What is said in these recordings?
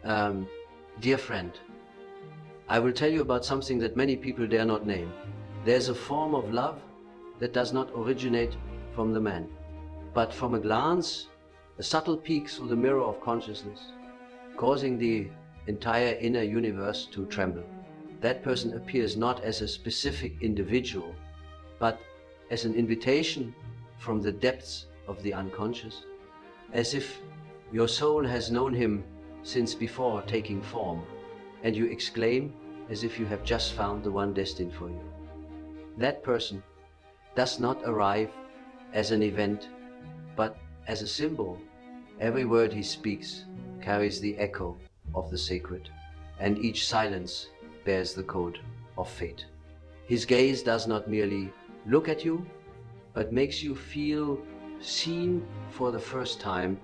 Dear friend, I will tell you about something that many people dare not name. There's a form of love that does not originate from the man, but from a glance, a subtle peek through the mirror of consciousness, causing the entire inner universe to tremble. That person appears not as a specific individual, but as an invitation from the depths of the unconscious, as if your soul has known him since before taking form, and you exclaim as if you have just found the one destined for you. That person does not arrive as an event, but as a symbol. Every word he speaks carries the echo of the sacred, and each silence bears the code of fate. His gaze does not merely look at you, but makes you feel seen for the first time.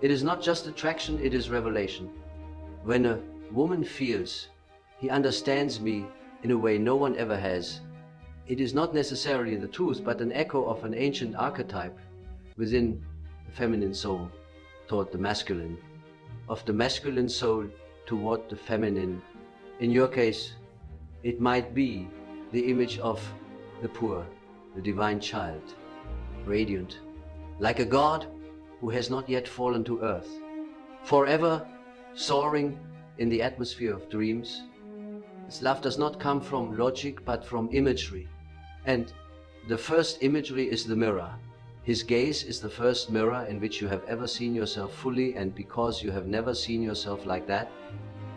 It is not just attraction, it is revelation. When a woman feels, he understands me in a way no one ever has, it is not necessarily the truth, but an echo of an ancient archetype within the feminine soul toward the masculine, of the masculine soul toward the feminine. In your case, it might be the image of the poor, the divine child, radiant, like a god who has not yet fallen to earth, forever soaring in the atmosphere of dreams. His love does not come from logic, but from imagery. And the first imagery is the mirror. His gaze is the first mirror in which you have ever seen yourself fully, and because you have never seen yourself like that,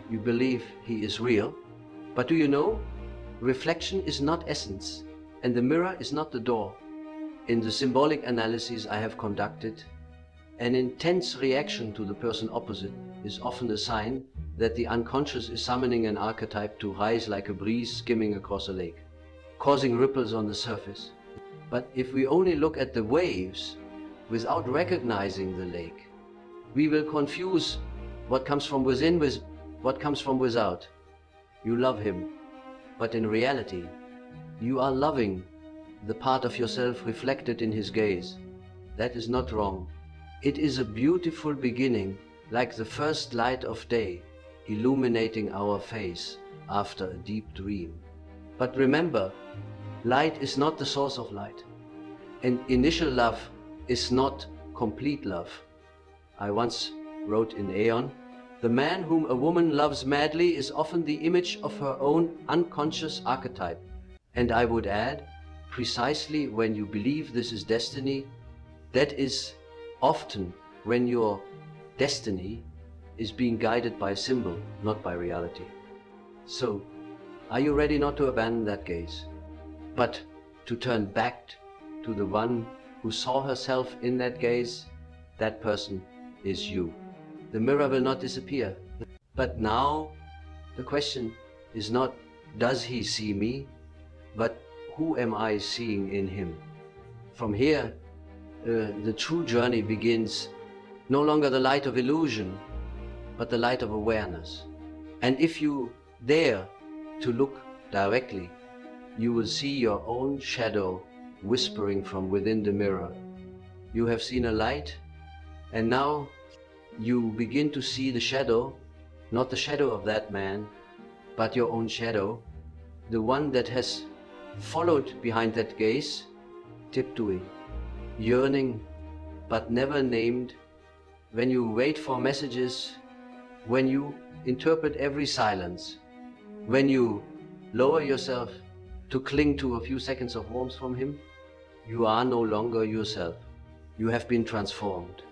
you believe he is real. But do you know, reflection is not essence, and the mirror is not the door. In the symbolic analyses I have conducted, an intense reaction to the person opposite is often a sign that the unconscious is summoning an archetype to rise like a breeze skimming across a lake, causing ripples on the surface. But if we only look at the waves without recognizing the lake, we will confuse what comes from within with what comes from without. You love him, but in reality, you are loving the part of yourself reflected in his gaze. That is not wrong. It is a beautiful beginning, like the first light of day, illuminating our face after a deep dream. But remember, light is not the source of light, and initial love is not complete love. I once wrote in Aeon, the man whom a woman loves madly is often the image of her own unconscious archetype. And I would add, precisely when you believe this is destiny, that is often when your destiny is being guided by symbol, not by reality. So, are you ready not to abandon that gaze, but to turn back to the one who saw herself in that gaze? That person is you. The mirror will not disappear. But now, the question is not, does he see me, but who am I seeing in him? From here, the true journey begins, no longer the light of illusion, but the light of awareness. And if you dare to look directly, you will see your own shadow whispering from within the mirror. You have seen a light, and now you begin to see the shadow, not the shadow of that man, but your own shadow, the one that has followed behind that gaze, tiptoeing, yearning, but never named. When you wait for messages, when you interpret every silence, when you lower yourself to cling to a few seconds of warmth from him, you are no longer yourself. You have been transformed.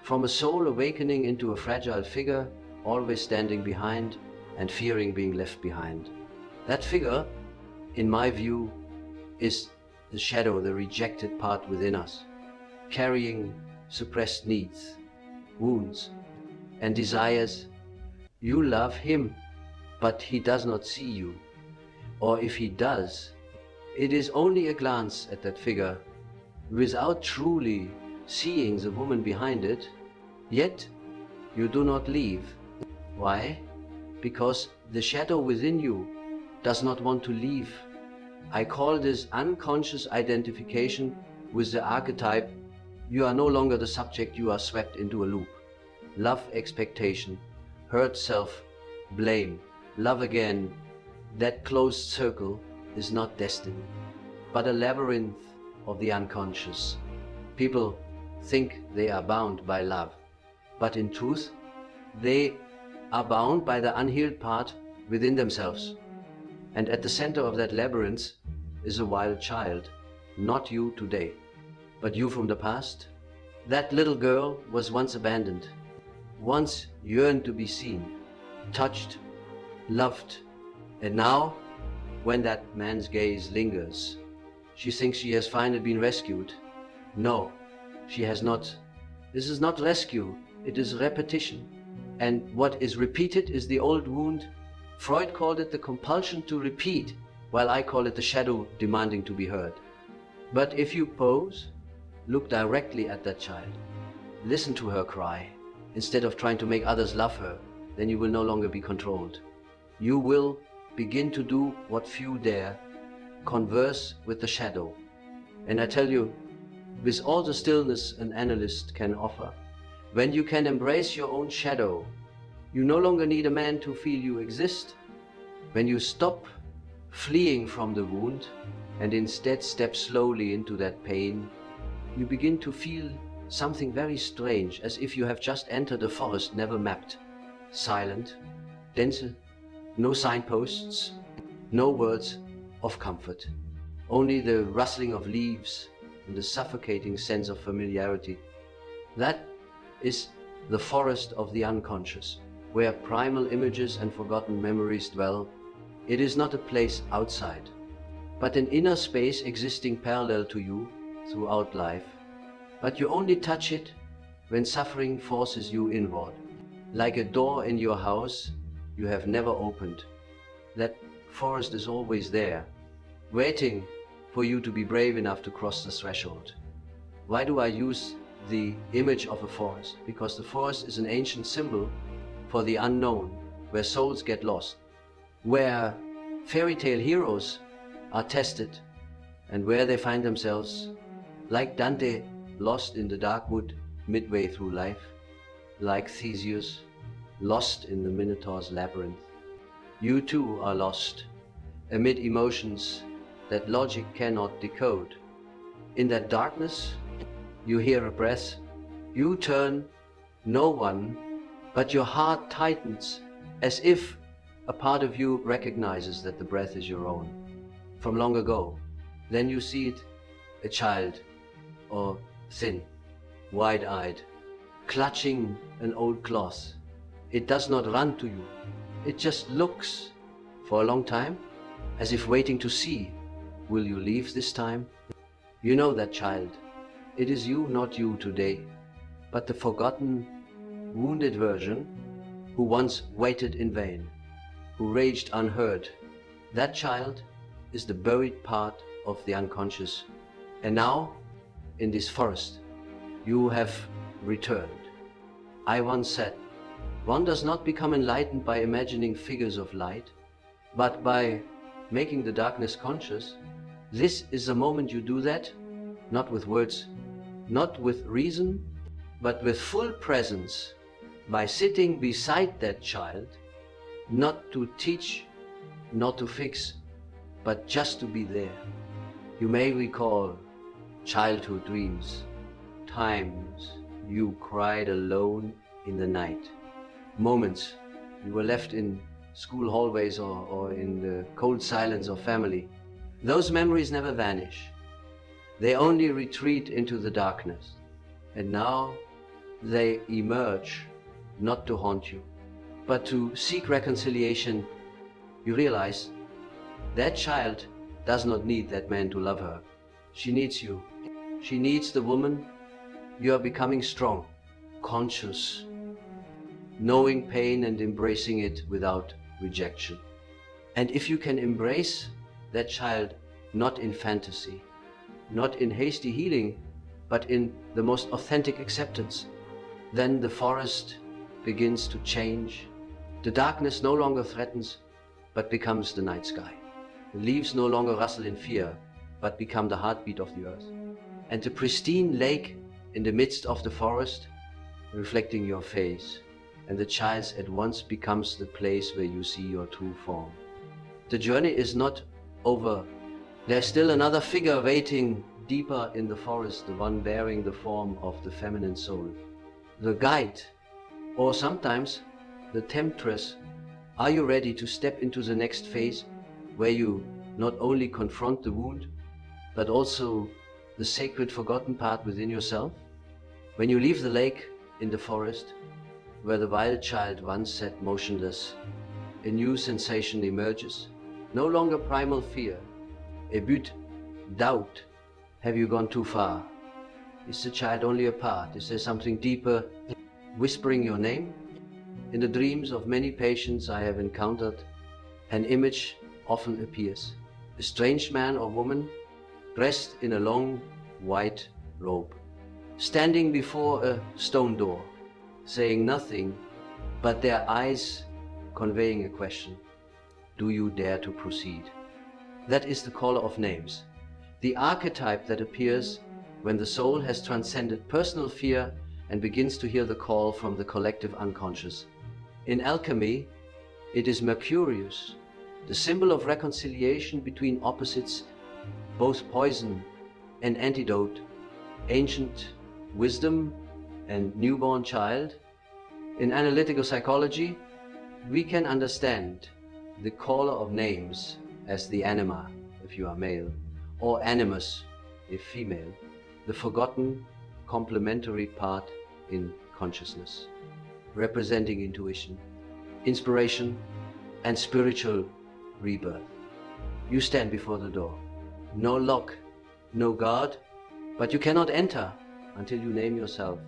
From a soul awakening into a fragile figure, always standing behind and fearing being left behind. That figure, in my view, is the shadow, the rejected part within us, carrying suppressed needs, wounds, and desires. You love him, but he does not see you. Or if he does, it is only a glance at that figure, without truly seeing the woman behind it. Yet you do not leave. Why? Because the shadow within you does not want to leave. I call this unconscious identification with the archetype. You are no longer the subject, you are swept into a loop. Love expectation, hurt self, blame, love again, that closed circle is not destiny, but a labyrinth of the unconscious. People think they are bound by love, but in truth, they are bound by the unhealed part within themselves. And at the center of that labyrinth is a wild child, not you today, but you from the past. That little girl was once abandoned, once yearned to be seen, touched, loved, and now, when that man's gaze lingers, she thinks she has finally been rescued. No, she has not. This is not rescue, it is repetition. And what is repeated is the old wound. Freud called it the compulsion to repeat, while I call it the shadow demanding to be heard. But if you pose, look directly at that child, listen to her cry, instead of trying to make others love her, then you will no longer be controlled. You will begin to do what few dare, converse with the shadow. And I tell you, with all the stillness an analyst can offer, when you can embrace your own shadow, you no longer need a man to feel you exist. When you stop fleeing from the wound and instead step slowly into that pain, you begin to feel something very strange, as if you have just entered a forest never mapped. Silent, dense, no signposts, no words of comfort, only the rustling of leaves and the suffocating sense of familiarity. That is the forest of the unconscious, where primal images and forgotten memories dwell. It is not a place outside, but an inner space existing parallel to you throughout life. But you only touch it when suffering forces you inward, like a door in your house you have never opened. That forest is always there, waiting for you to be brave enough to cross the threshold. Why do I use the image of a forest? Because the forest is an ancient symbol for the unknown, where souls get lost, where fairy tale heroes are tested, and where they find themselves, like Dante, lost in the dark wood midway through life, like Theseus, lost in the Minotaur's labyrinth. You too are lost amid emotions that logic cannot decode. In that darkness, you hear a breath, you turn, no one, but your heart tightens, as if a part of you recognizes that the breath is your own, from long ago. Then you see it, a child, or thin, wide-eyed, clutching an old cloth. It does not run to you. It just looks for a long time, as if waiting to see, will you leave this time? You know that child. It is you, not you today, but the forgotten, wounded version who once waited in vain, who raged unheard. That child is the buried part of the unconscious. And now, in this forest, you have returned. I once said, one does not become enlightened by imagining figures of light, but by making the darkness conscious. This is the moment you do that, not with words, not with reason, but with full presence, by sitting beside that child, not to teach, not to fix, but just to be there. You may recall childhood dreams, times you cried alone in the night, moments you were left in school hallways or in the cold silence of family. Those memories never vanish. They only retreat into the darkness. And now they emerge, not to haunt you, but to seek reconciliation. You realize that child does not need that man to love her. She needs you. She needs the woman. You are becoming strong, conscious, knowing pain and embracing it without rejection. And if you can embrace that child not in fantasy, not in hasty healing, but in the most authentic acceptance, then the forest begins to change. The darkness no longer threatens, but becomes the night sky. The leaves no longer rustle in fear, but become the heartbeat of the earth. And the pristine lake in the midst of the forest, reflecting your face, and the child at once becomes the place where you see your true form. The journey is not over. There's still another figure waiting deeper in the forest, the one bearing the form of the feminine soul. The guide, or sometimes the temptress. Are you ready to step into the next phase, where you not only confront the wound, but also the sacred forgotten part within yourself? When you leave the lake in the forest, where the wild child once sat motionless, a new sensation emerges. No longer primal fear, a but doubt. Have you gone too far? Is the child only a part? Is there something deeper whispering your name? In the dreams of many patients I have encountered, an image often appears. A strange man or woman dressed in a long white robe, standing before a stone door, saying nothing, but their eyes conveying a question. Do you dare to proceed? That is the caller of names, the archetype that appears when the soul has transcended personal fear and begins to hear the call from the collective unconscious. In alchemy, it is Mercurius, the symbol of reconciliation between opposites, both poison and antidote, ancient wisdom and newborn child. In analytical psychology, we can understand the caller of names as the anima, if you are male, or animus, if female, the forgotten complementary part in consciousness, representing intuition, inspiration, and spiritual rebirth. You stand before the door. No lock, no guard, but you cannot enter until you name yourself.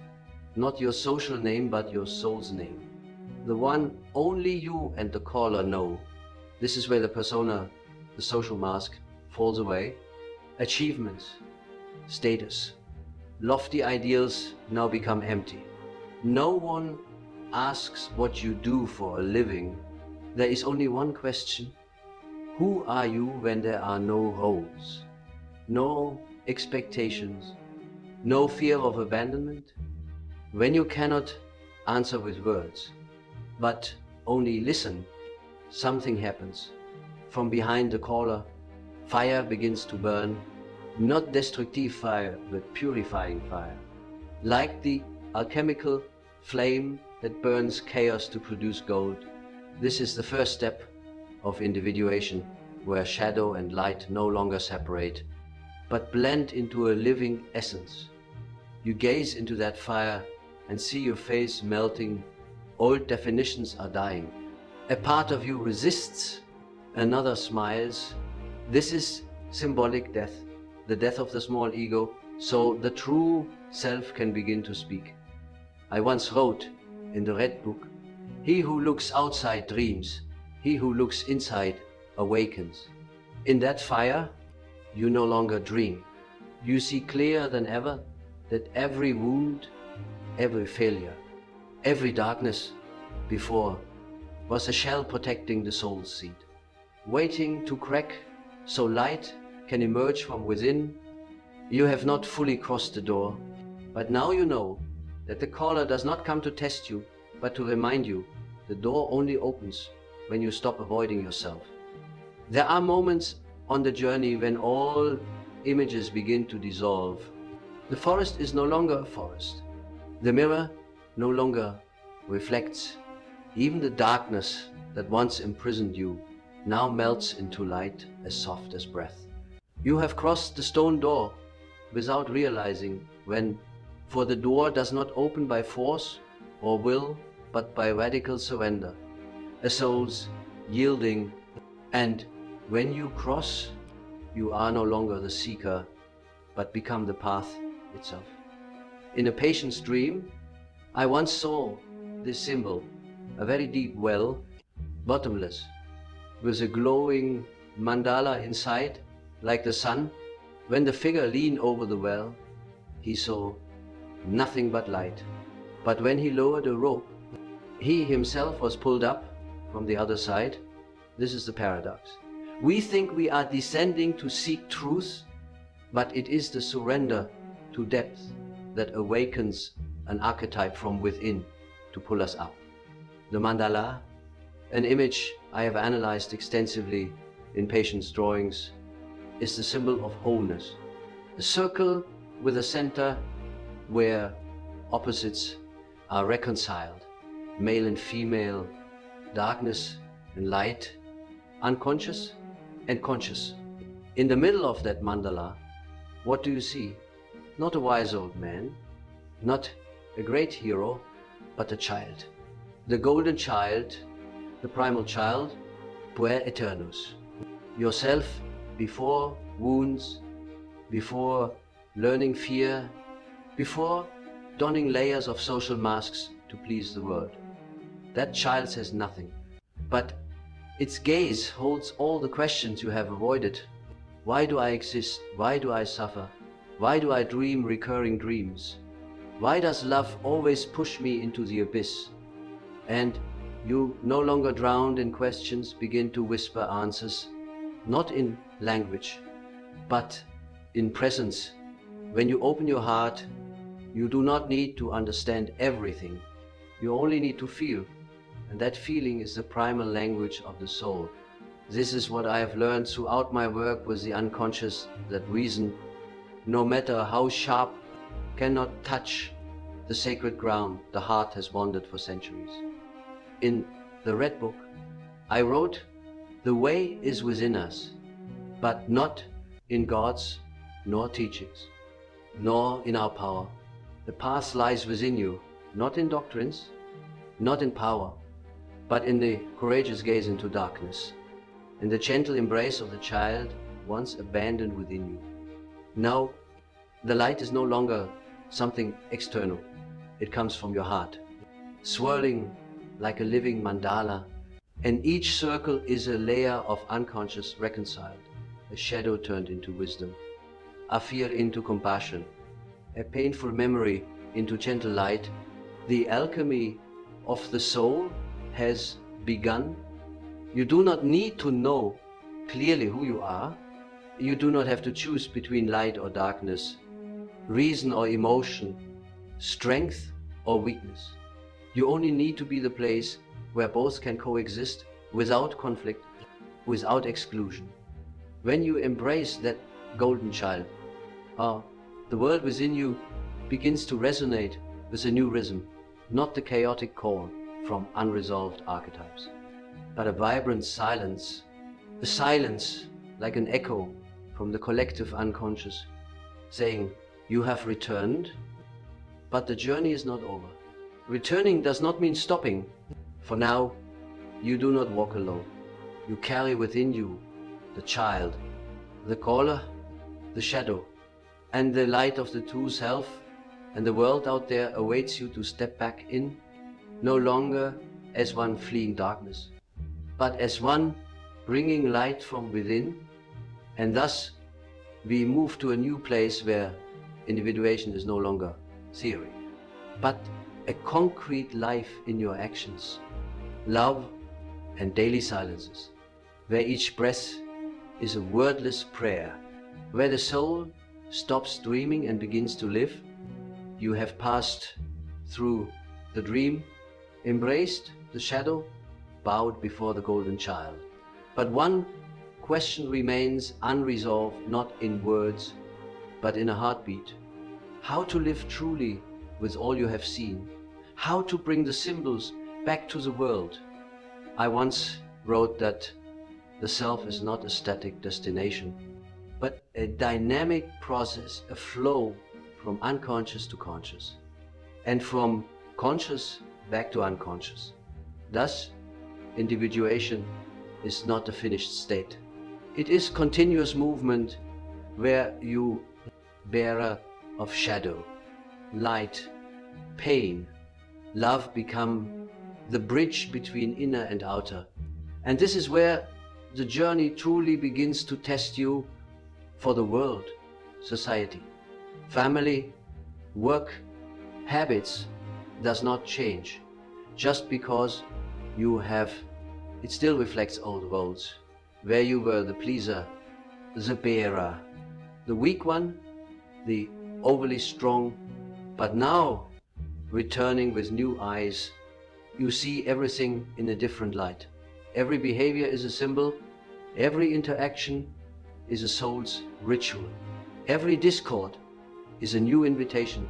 Not your social name, but your soul's name. The one only you and the caller know. This is where the persona, the social mask, falls away. Achievements, status, lofty ideals now become empty. No one asks what you do for a living. There is only one question. Who are you when there are no roles, no expectations, no fear of abandonment? When you cannot answer with words, but only listen, something happens. From behind the caller, fire begins to burn, not destructive fire, but purifying fire. Like the alchemical flame that burns chaos to produce gold, this is the first step of individuation, where shadow and light no longer separate, but blend into a living essence. You gaze into that fire and see your face melting. Old definitions are dying. A part of you resists, another smiles. This is symbolic death, the death of the small ego, so the true self can begin to speak. I once wrote in the Red Book, he who looks outside dreams, he who looks inside awakens. In that fire, you no longer dream. You see clearer than ever that every wound, every failure, every darkness before was a shell protecting the soul's seed, waiting to crack so light can emerge from within. You have not fully crossed the door, but now you know that the caller does not come to test you, but to remind you the door only opens when you stop avoiding yourself. There are moments on the journey when all images begin to dissolve. The forest is no longer a forest. The mirror no longer reflects. Even the darkness that once imprisoned you now melts into light as soft as breath. You have crossed the stone door without realizing when, for the door does not open by force or will, but by radical surrender, a soul's yielding. And when you cross, you are no longer the seeker, but become the path itself. In a patient's dream, I once saw this symbol, a very deep well, bottomless, with a glowing mandala inside, like the sun. When the figure leaned over the well, he saw nothing but light. But when he lowered a rope, he himself was pulled up from the other side. This is the paradox. We think we are descending to seek truth, but it is the surrender to depth that awakens an archetype from within to pull us up. The mandala, an image I have analyzed extensively in patients' drawings, is the symbol of wholeness. A circle with a center where opposites are reconciled, male and female, darkness and light, unconscious and conscious. In the middle of that mandala, what do you see? Not a wise old man, not a great hero, but a child. The golden child, the primal child, puer aeternus. Yourself before wounds, before learning fear, before donning layers of social masks to please the world. That child says nothing, but its gaze holds all the questions you have avoided. Why do I exist? Why do I suffer? Why do I dream recurring dreams? Why does love always push me into the abyss? And you, no longer drowned in questions, begin to whisper answers, not in language, but in presence. When you open your heart, you do not need to understand everything. You only need to feel, and that feeling is the primal language of the soul. This is what I have learned throughout my work with the unconscious, that reason, no matter how sharp, cannot touch the sacred ground the heart has wandered for centuries. In the Red Book, I wrote, the way is within us, but not in God's nor teachings, nor in our power. The path lies within you, not in doctrines, not in power, but in the courageous gaze into darkness, in the gentle embrace of the child once abandoned within you. Now, the light is no longer something external. It comes from your heart, swirling like a living mandala, and each circle is a layer of unconscious reconciled, a shadow turned into wisdom, a fear into compassion, a painful memory into gentle light. The alchemy of the soul has begun. You do not need to know clearly who you are. You do not have to choose between light or darkness, reason or emotion, strength or weakness. You only need to be the place where both can coexist without conflict, without exclusion. When you embrace that golden child, the world within you begins to resonate with a new rhythm, not the chaotic call from unresolved archetypes, but a vibrant silence, a silence like an echo from the collective unconscious, saying, you have returned, but the journey is not over. Returning does not mean stopping. For now, you do not walk alone. You carry within you the child, the caller, the shadow, and the light of the true self, and the world out there awaits you to step back in, no longer as one fleeing darkness, but as one bringing light from within. And thus we move to a new place where individuation is no longer theory, but a concrete life in your actions, love and daily silences, where each breath is a wordless prayer, where the soul stops dreaming and begins to live. You have passed through the dream, embraced the shadow, bowed before the golden child. But one question remains unresolved, not in words, but in a heartbeat. How to live truly with all you have seen? How to bring the symbols back to the world? I once wrote that the self is not a static destination, but a dynamic process, a flow from unconscious to conscious, and from conscious back to unconscious. Thus, individuation is not a finished state. It is continuous movement where you, bearer of shadow, light, pain, love, become the bridge between inner and outer. And this is where the journey truly begins to test you for the world, society, family, work, habits does not change just because you have, it still reflects old roles, where you were the pleaser, the bearer, the weak one, the overly strong, but now returning with new eyes you see everything in a different light. Every behavior is a symbol. Every interaction is a soul's ritual. Every discord is a new invitation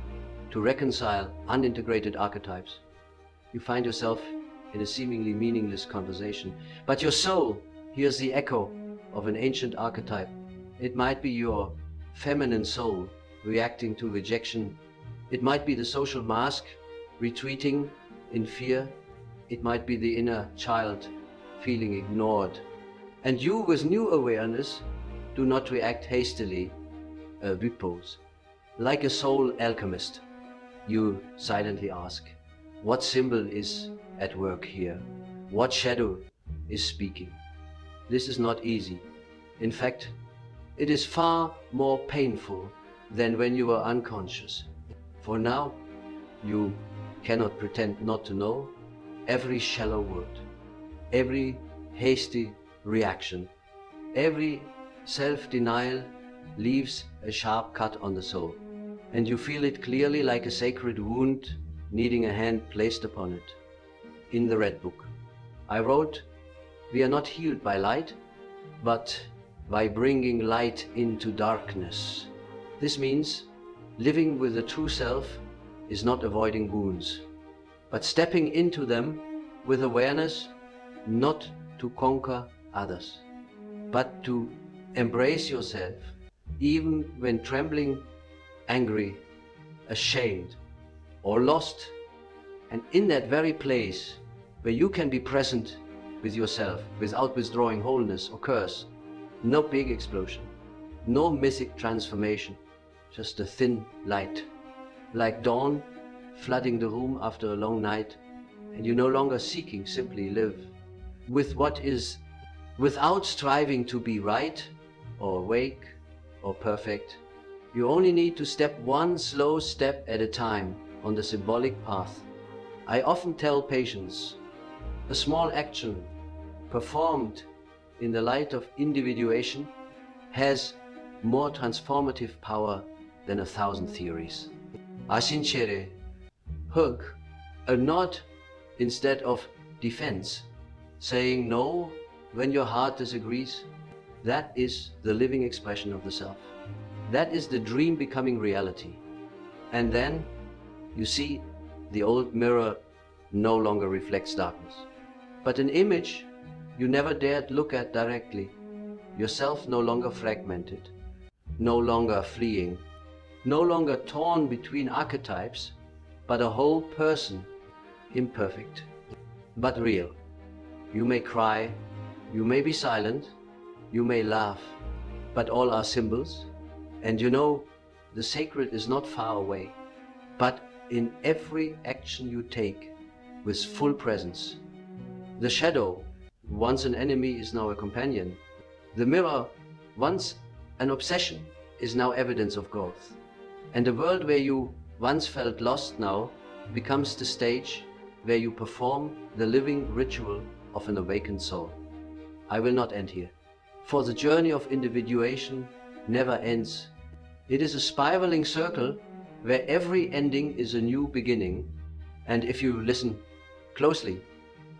to reconcile unintegrated archetypes. You find yourself in a seemingly meaningless conversation, but your soul hears the echo of an ancient archetype. It might be your feminine soul reacting to rejection. It might be the social mask retreating in fear. It might be the inner child feeling ignored. And you, with new awareness, do not react hastily, repose. Like a soul alchemist, you silently ask, what symbol is at work here? What shadow is speaking? This is not easy. In fact, it is far more painful than when you were unconscious. For now, you cannot pretend not to know every shallow word, every hasty reaction, every self-denial leaves a sharp cut on the soul, and you feel it clearly like a sacred wound needing a hand placed upon it. In the Red Book, I wrote, we are not healed by light, but by bringing light into darkness. This means living with the true self is not avoiding wounds, but stepping into them with awareness, not to conquer others, but to embrace yourself, even when trembling, angry, ashamed, or lost. And in that very place where you can be present with yourself without withdrawing wholeness or curse, no big explosion, no mythic transformation, just a thin light, like dawn flooding the room after a long night, and you no longer seeking, simply live with what is, without striving to be right or awake or perfect. You only need to step one slow step at a time on the symbolic path. I often tell patients, a small action performed in the light of individuation has more transformative power than 1,000 theories. A sincere, hug, a nod instead of defense, saying no when your heart disagrees, that is the living expression of the self. That is the dream becoming reality. And then you see the old mirror no longer reflects darkness, but an image you never dared look at directly. Yourself no longer fragmented, no longer fleeing, no longer torn between archetypes, but a whole person, imperfect, but real. You may cry, you may be silent, you may laugh, but all are symbols. And you know, the sacred is not far away, but in every action you take with full presence. The shadow, once an enemy, is now a companion. The mirror, once an obsession, is now evidence of growth. And the world where you once felt lost now becomes the stage where you perform the living ritual of an awakened soul. I will not end here, for the journey of individuation never ends. It is a spiraling circle where every ending is a new beginning, and if you listen closely,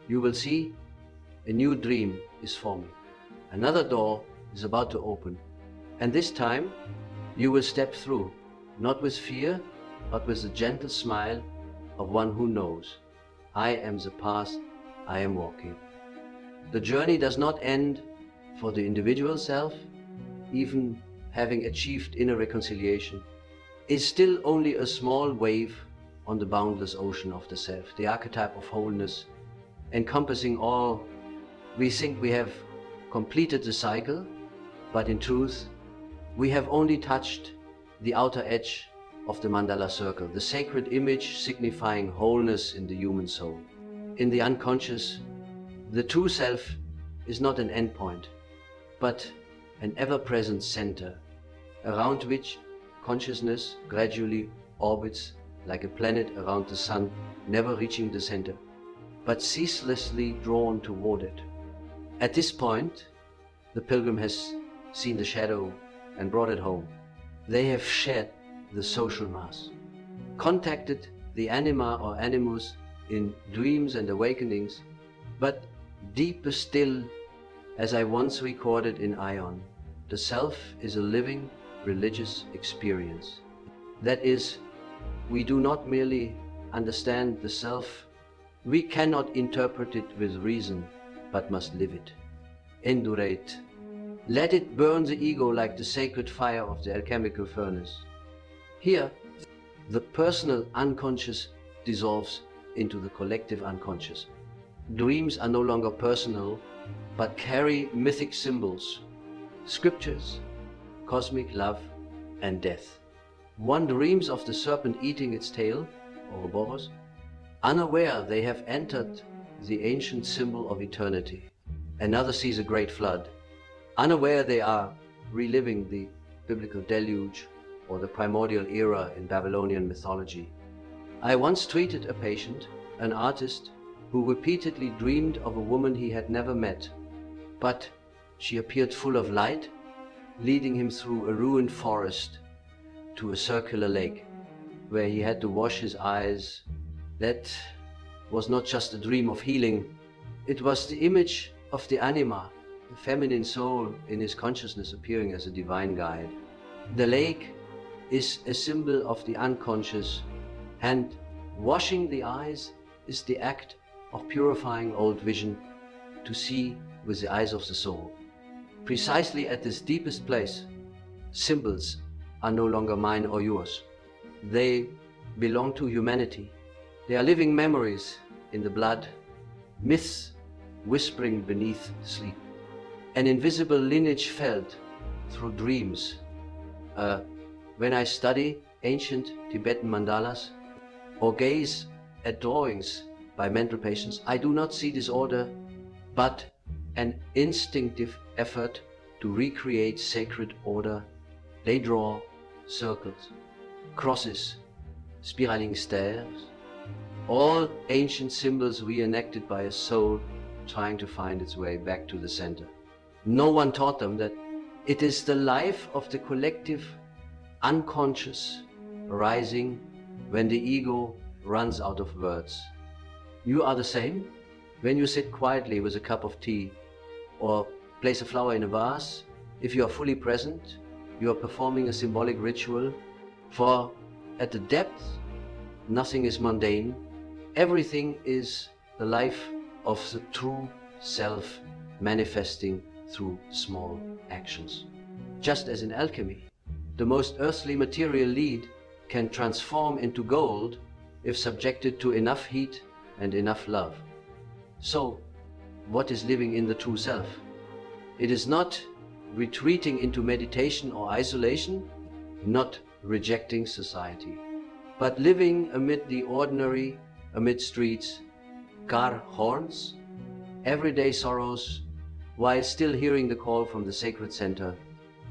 you will see a new dream is forming. Another door is about to open, and this time you will step through, not with fear, but with the gentle smile of one who knows, I am the path I am walking. The journey does not end for the individual self, even having achieved inner reconciliation, is still only a small wave on the boundless ocean of the self, the archetype of wholeness, encompassing all. We think we have completed the cycle, but in truth, we have only touched the outer edge of the mandala circle, the sacred image signifying wholeness in the human soul. In the unconscious, the true self is not an endpoint, but an ever-present center, around which consciousness gradually orbits like a planet around the sun, never reaching the center, but ceaselessly drawn toward it. At this point, the pilgrim has seen the shadow and brought it home. They have shed the social mask, contacted the anima or animus in dreams and awakenings, but deeper still, as I once recorded in Ion, the self is a living religious experience. That is, we do not merely understand the self, we cannot interpret it with reason, but must live it. Endurate. Let it burn the ego like the sacred fire of the alchemical furnace. Here, the personal unconscious dissolves into the collective unconscious. Dreams are no longer personal, but carry mythic symbols, scriptures, cosmic love and death. One dreams of the serpent eating its tail, Ouroboros. Unaware they have entered the ancient symbol of eternity. Another sees a great flood. Unaware they are reliving the biblical deluge or the primordial era in Babylonian mythology. I once treated a patient, an artist, who repeatedly dreamed of a woman he had never met, but she appeared full of light, leading him through a ruined forest to a circular lake, where he had to wash his eyes. That was not just a dream of healing, it was the image of the anima, the feminine soul in his consciousness appearing as a divine guide. The lake is a symbol of the unconscious, and washing the eyes is the act of purifying old vision to see with the eyes of the soul. Precisely at this deepest place, symbols are no longer mine or yours. They belong to humanity. They are living memories in the blood, myths whispering beneath sleep. An invisible lineage felt through dreams. When I study ancient Tibetan mandalas or gaze at drawings by mental patients, I do not see disorder, but an instinctive effort to recreate sacred order. They draw circles, crosses, spiraling stairs, all ancient symbols reenacted by a soul trying to find its way back to the center. No one taught them that it is the life of the collective unconscious arising when the ego runs out of words. You are the same when you sit quietly with a cup of tea or place a flower in a vase. If you are fully present, you are performing a symbolic ritual, for at the depth, nothing is mundane. Everything is the life of the true self manifesting through small actions. Just as in alchemy, the most earthly material lead can transform into gold if subjected to enough heat and enough love. So, what is living in the true self? It is not retreating into meditation or isolation, not rejecting society, but living amid the ordinary, amid streets, car horns, everyday sorrows, while still hearing the call from the sacred center.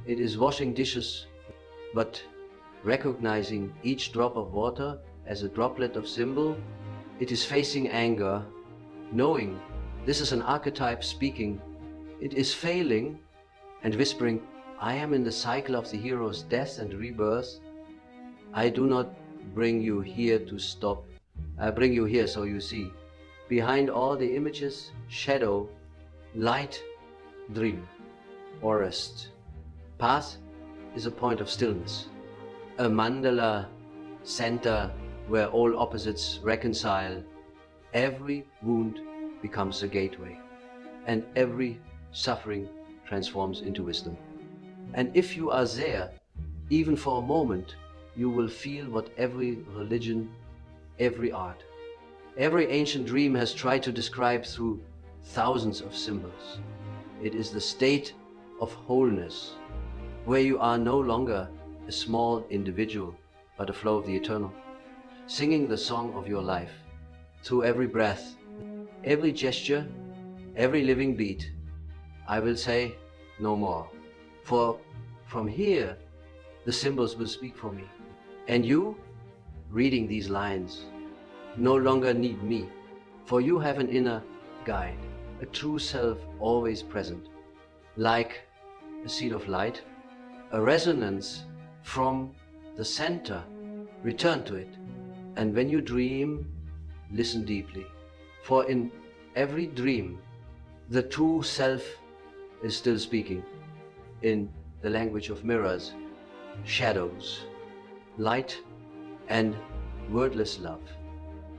It is washing dishes, but recognizing each drop of water as a droplet of symbol. It is facing anger, knowing this is an archetype speaking. It is failing and whispering, I am in the cycle of the hero's death and rebirth. I do not bring you here to stop. I bring you here so you see. Behind all the images, shadow, light, dream, or rest. Path is a point of stillness, a mandala center where all opposites reconcile. Every wound becomes a gateway, and every suffering transforms into wisdom. And if you are there, even for a moment, you will feel what every religion, every art, every ancient dream has tried to describe through thousands of symbols. It is the state of wholeness, where you are no longer a small individual, but a flow of the eternal, singing the song of your life through every breath, every gesture, every living beat. I will say no more, for from here the symbols will speak for me. And you, reading these lines, no longer need me, for you have an inner guide, a true self always present, like a seed of light, a resonance from the center. Return to it, and when you dream, listen deeply. For in every dream, the true self is still speaking in the language of mirrors, shadows, light, and wordless love.